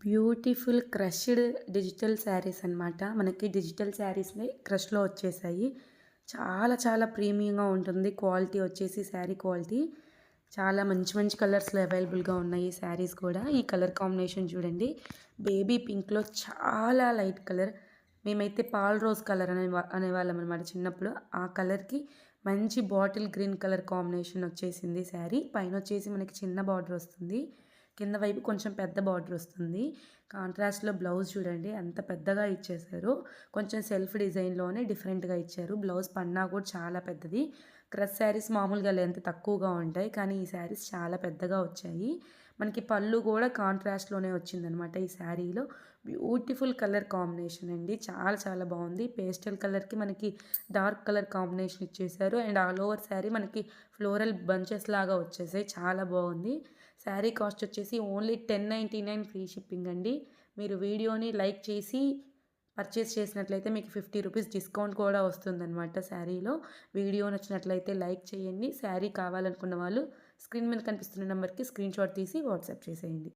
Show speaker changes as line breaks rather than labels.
Beautiful crushed digital saris అనమాట. మనకి digital శారీస్‌ని క్రష్‌లో వచ్చేసాయి. చాలా చాలా ప్రీమియంగా ఉంటుంది. క్వాలిటీ వచ్చేసి శారీ క్వాలిటీ. చాలా మంచి మంచి కలర్స్‌లో అవైలబుల్‌గా ఉన్నాయి ఈ శారీస్ కూడా. ఈ కలర్ కాంబినేషన్ చూడండి. బేబీ పింక్‌లో చాలా లైట్ కలర్. మేమైతే పాల్ రోజ్ కలర్ అనేవాళ్ళం అనమాట చిన్నప్పుడు. ఆ కలర్‌కి మంచి బాటిల్ గ్రీన్ కలర్ కాంబినేషన్ వచ్చేసింది శారీ. పైనొచ్చేసి మనకి చిన్న బార్డర్ వస్తుంది. కింద వైపు కొంచెం పెద్ద బార్డర్ వస్తుంది. కాంట్రాస్ట్‌లో బ్లౌజ్ చూడండి ఎంత పెద్దగా ఇచ్చేసారో. కొంచెం సెల్ఫ్ డిజైన్‌లోనే డిఫరెంట్‌గా ఇచ్చారు. బ్లౌజ్ పన్నా కూడా చాలా పెద్దది. క్రష్ శారీస్ మామూలుగా లెంత్ తక్కువగా ఉంటాయి. కానీ ఈ శారీస్ చాలా పెద్దగా వచ్చాయి. మనకి పళ్ళు కూడా కాంట్రాస్ట్‌లోనే వచ్చిందనమాట ఈ శారీలో. బ్యూటిఫుల్ కలర్ కాంబినేషన్ అండి. చాలా చాలా బాగుంది. పేస్టల్ కలర్‌కి మనకి డార్క్ కలర్ కాంబినేషన్ ఇచ్చేసారు. అండ్ ఆల్ ఓవర్ శారీ మనకి ఫ్లోరల్ బంచెస్ లాగా వచ్చేసాయి. చాలా బాగుంది. శారీ కాస్ట్ వచ్చేసి ఓన్లీ 1099 ఫ్రీ షిప్పింగ్ అండి. మీరు వీడియోని లైక్ చేసి పర్చేస్ చేసినట్లయితే మీకు 50 రూపీస్ డిస్కౌంట్ కూడా వస్తుందన్నమాట శారీలో. వీడియో నచ్చినట్లయితే లైక్ చేయండి. శారీ కావాలనుకున్న వాళ్ళు స్క్రీన్ మీద కనిపిస్తున్న నెంబర్‌కి స్క్రీన్‌షాట్ తీసి వాట్సాప్ చేసేయండి.